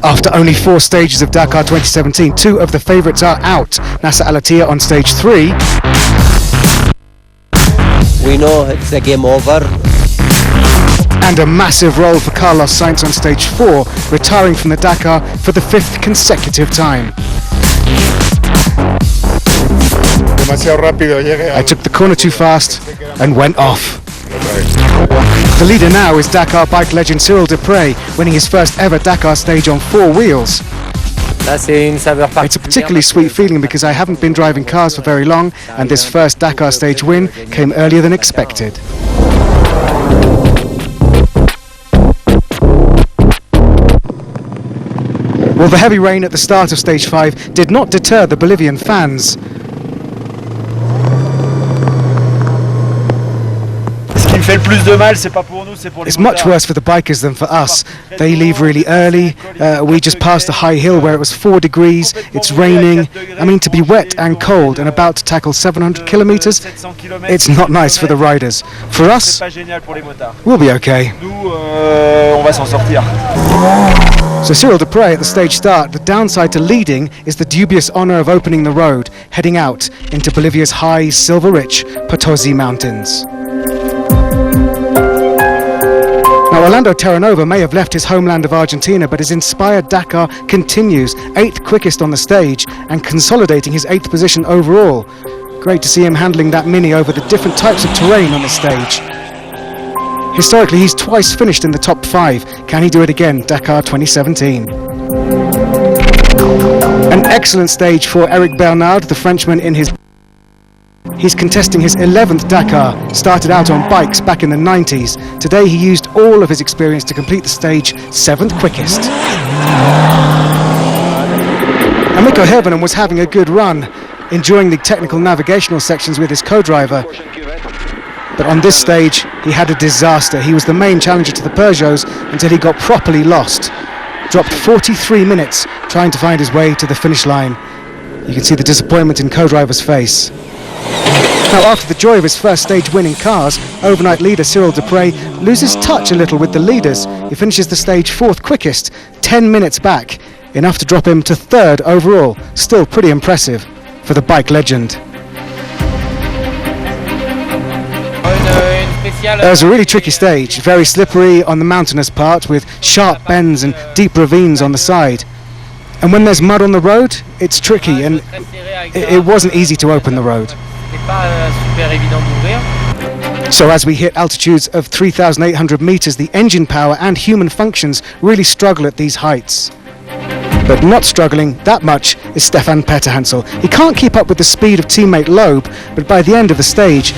After only 4 stages of Dakar 2017, 2 of the favourites are out. Nasser Al-Attiyah on stage 3. We know it's a game over. And a massive roll for Carlos Sainz on stage 4, retiring from the Dakar for the 5th consecutive time. I took the corner too fast and went off. The leader now is Dakar bike legend Cyril Dupre, winning his first ever Dakar stage on 4 wheels. It's a particularly sweet feeling because I haven't been driving cars for very long, and this first Dakar stage win came earlier than expected. Well, the heavy rain at the start of stage 5 did not deter the Bolivian fans. It's much worse for the bikers than for us. They leave really early. We just passed a high hill where it was 4 degrees. It's raining. I mean, to be wet and cold and about to tackle 700 kilometers, it's not nice for the riders. For us, we'll be okay. So Cyril Dupre at the stage start. The downside to leading is the dubious honour of opening the road, heading out into Bolivia's high, silver-rich Potosi Mountains. Now, Orlando Terranova may have left his homeland of Argentina, but his inspired Dakar continues, 8th quickest on the stage and consolidating his 8th position overall. Great to see him handling that Mini over the different types of terrain on the stage. Historically, he's twice finished in the top 5. Can he do it again? Dakar 2017. An excellent stage for Eric Bernard, the Frenchman in his... He's contesting his 11th Dakar, started out on bikes back in the 90s. Today he used all of his experience to complete the stage 7th quickest. And Mikko Hirvonen was having a good run, enjoying the technical navigational sections with his co-driver. But on this stage, he had a disaster. He was the main challenger to the Peugeots until he got properly lost. Dropped 43 minutes trying to find his way to the finish line. You can see the disappointment in co-driver's face. Now, after the joy of his first stage win in cars, overnight leader Cyril Dupre loses touch a little with the leaders. He finishes the stage 4th quickest, 10 minutes back, enough to drop him to 3rd overall. Still pretty impressive for the bike legend. It was a really tricky stage, very slippery on the mountainous part with sharp bends and deep ravines on the side. And when there's mud on the road, it's tricky, and it wasn't easy to open the road. So as we hit altitudes of 3,800 meters, the engine power and human functions really struggle at these heights. But not struggling that much is Stefan Petterhansel. He can't keep up with the speed of teammate Loeb, but by the end of the stage,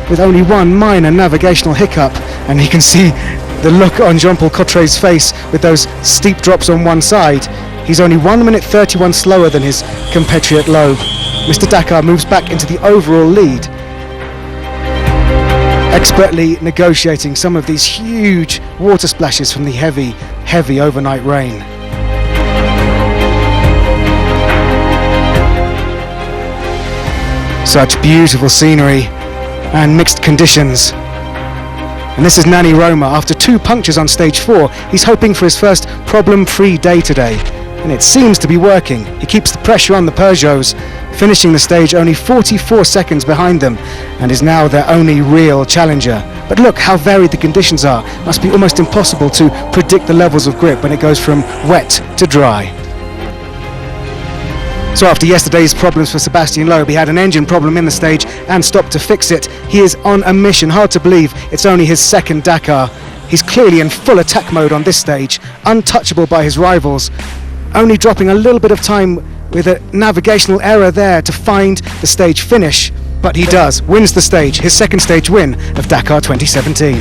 with only one minor navigational hiccup, and you can see the look on Jean-Paul Cotret's face with those steep drops on one side, he's only 1 minute 31 slower than his compatriot Loeb. Mr. Dakar moves back into the overall lead, expertly negotiating some of these huge water splashes from the heavy, heavy overnight rain. Such beautiful scenery and mixed conditions. And this is Nani Roma. After 2 punctures on stage 4, he's hoping for his first problem-free day today. And it seems to be working. He keeps the pressure on the Peugeots, finishing the stage only 44 seconds behind them, and is now their only real challenger. But look how varied the conditions are. Must be almost impossible to predict the levels of grip when it goes from wet to dry. So after yesterday's problems for Sebastian Loeb, he had an engine problem in the stage and stopped to fix it. He is on a mission. Hard to believe it's only his 2nd Dakar. He's clearly in full attack mode on this stage, untouchable by his rivals, only dropping a little bit of time with a navigational error there to find the stage finish. But he does, wins the stage, his 2nd stage win of Dakar 2017.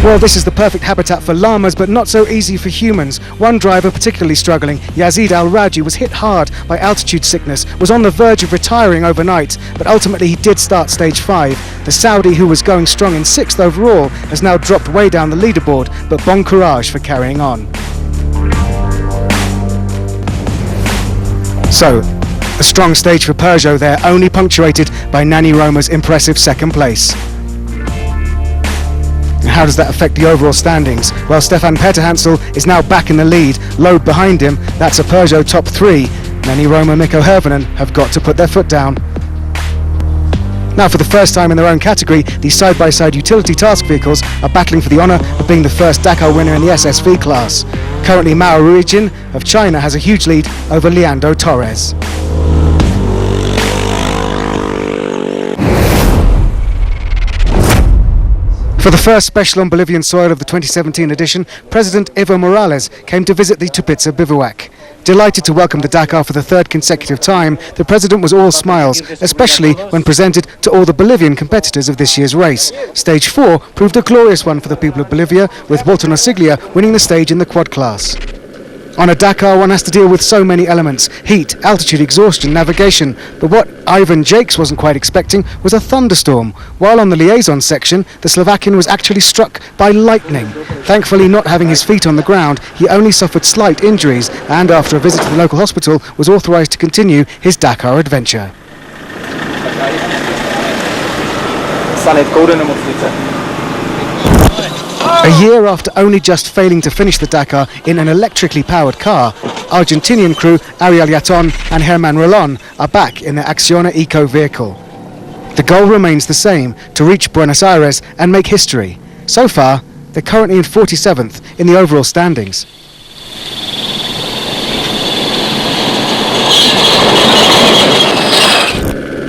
Well, this is the perfect habitat for llamas, but not so easy for humans. One driver particularly struggling, Yazid Al-Raji, was hit hard by altitude sickness, was on the verge of retiring overnight, but ultimately he did start stage 5. The Saudi, who was going strong in 6th overall, has now dropped way down the leaderboard, but bon courage for carrying on. So, a strong stage for Peugeot there, only punctuated by Nani Roma's impressive 2nd place. And how does that affect the overall standings? Well, Stefan Peterhansel is now back in the lead. Load behind him, that's a Peugeot top 3. Many Roma Mikko Hirvonen have got to put their foot down. Now, for the first time in their own category, these side-by-side utility task vehicles are battling for the honour of being the first Dakar winner in the SSV class. Currently, Mao Ruijin of China has a huge lead over Leandro Torres. For the first special on Bolivian soil of the 2017 edition, President Evo Morales came to visit the Tupiza bivouac. Delighted to welcome the Dakar for the third consecutive time, the President was all smiles, especially when presented to all the Bolivian competitors of this year's race. Stage 4 proved a glorious one for the people of Bolivia, with Walter Nosiglia winning the stage in the quad class. On a Dakar, one has to deal with so many elements: heat, altitude, exhaustion, navigation. But what Ivan Jakes wasn't quite expecting was a thunderstorm. While on the liaison section, the Slovakian was actually struck by lightning. Thankfully, not having his feet on the ground, he only suffered slight injuries, and after a visit to the local hospital, was authorised to continue his Dakar adventure. A year after only just failing to finish the Dakar in an electrically powered car, Argentinian crew Ariel Yaton and Herman Rolon are back in their Acciona Eco vehicle. The goal remains the same: to reach Buenos Aires and make history. So far, they're currently in 47th in the overall standings.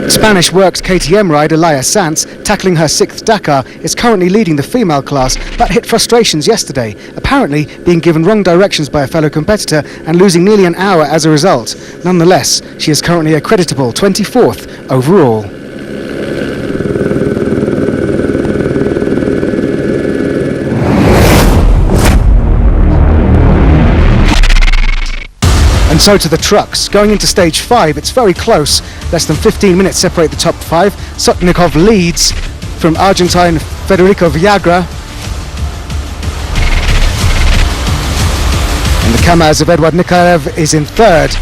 Spanish Works KTM rider Laia Sanz, tackling her 6th Dakar, is currently leading the female class, but hit frustrations yesterday, apparently being given wrong directions by a fellow competitor and losing nearly an hour as a result. Nonetheless, she is currently a creditable 24th overall. And so to the trucks. Going into stage 5, it's very close. Less than 15 minutes separate the top 5. Sotnikov leads from Argentine Federico Villagra. And the Kamaz of Eduard Nikolaev is in 3rd.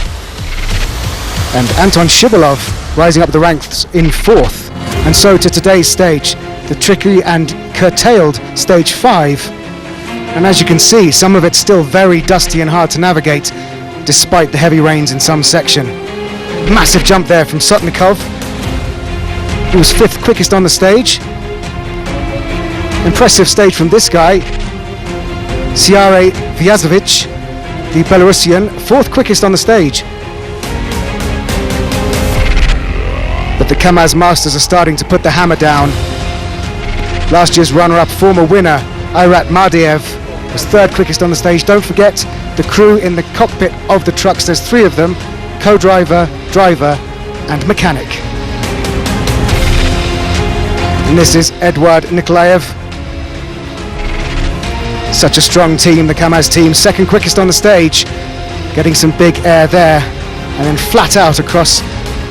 And Anton Shivalov rising up the ranks in 4th. And so to today's stage, the tricky and curtailed stage 5. And as you can see, some of it's still very dusty and hard to navigate, despite the heavy rains in some section. Massive jump there from Sotnikov. He was 5th quickest on the stage. Impressive stage from this guy, Siare Vyazovic, the Belarusian, 4th quickest on the stage. But the Kamaz Masters are starting to put the hammer down. Last year's runner-up, former winner, Irat Mardiev, was 3rd quickest on the stage. Don't forget the crew in the cockpit of the trucks. There's 3 of them: co-driver, driver and mechanic. And this is Eduard Nikolaev. Such a strong team, the Kamaz team. 2nd quickest on the stage, getting some big air there, and then flat out across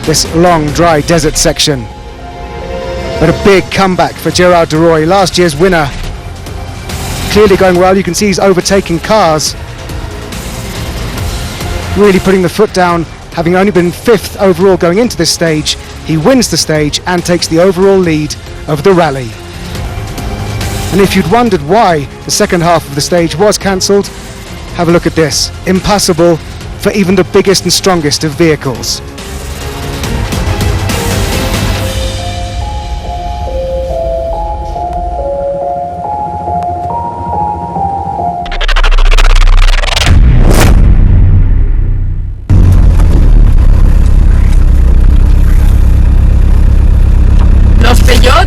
this long dry desert section. But a big comeback for Gerard de Roy, last year's winner. Clearly going well. You can see he's overtaking cars, really putting the foot down. Having only been 5th overall going into this stage, he wins the stage and takes the overall lead of the rally. And if you'd wondered why the second half of the stage was cancelled, have a look at this. Impassable for even the biggest and strongest of vehicles.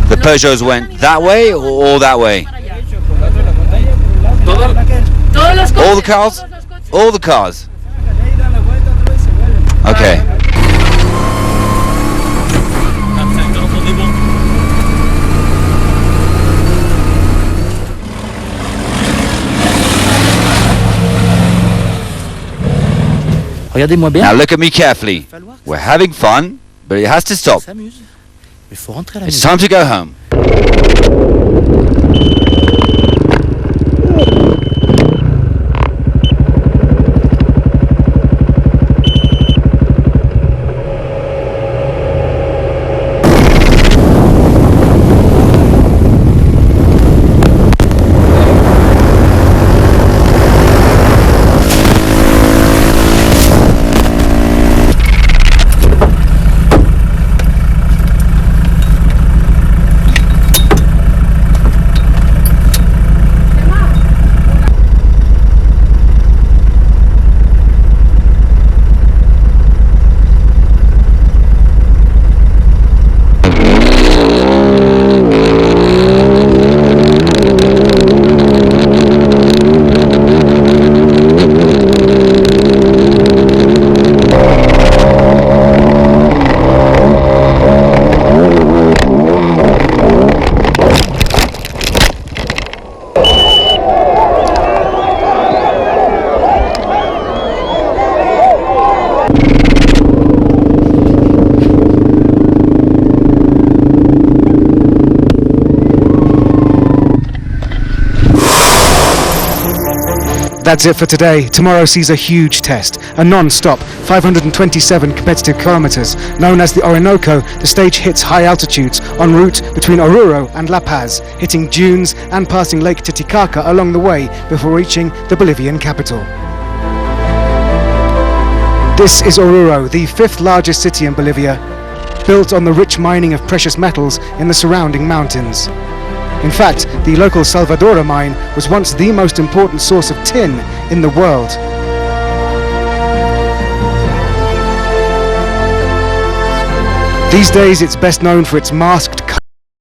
The Peugeots went that way or that way? All the cars? All the cars? Okay. Now look at me carefully. We're having fun, but it has to stop. It's time to go home. That's it for today. Tomorrow sees a huge test, a non-stop 527 competitive kilometers. Known as the Orinoco, the stage hits high altitudes en route between Oruro and La Paz, hitting dunes and passing Lake Titicaca along the way before reaching the Bolivian capital. This is Oruro, the fifth largest city in Bolivia, built on the rich mining of precious metals in the surrounding mountains. In fact, the local Salvadora mine was once the most important source of tin in the world. These days it's best known for its masked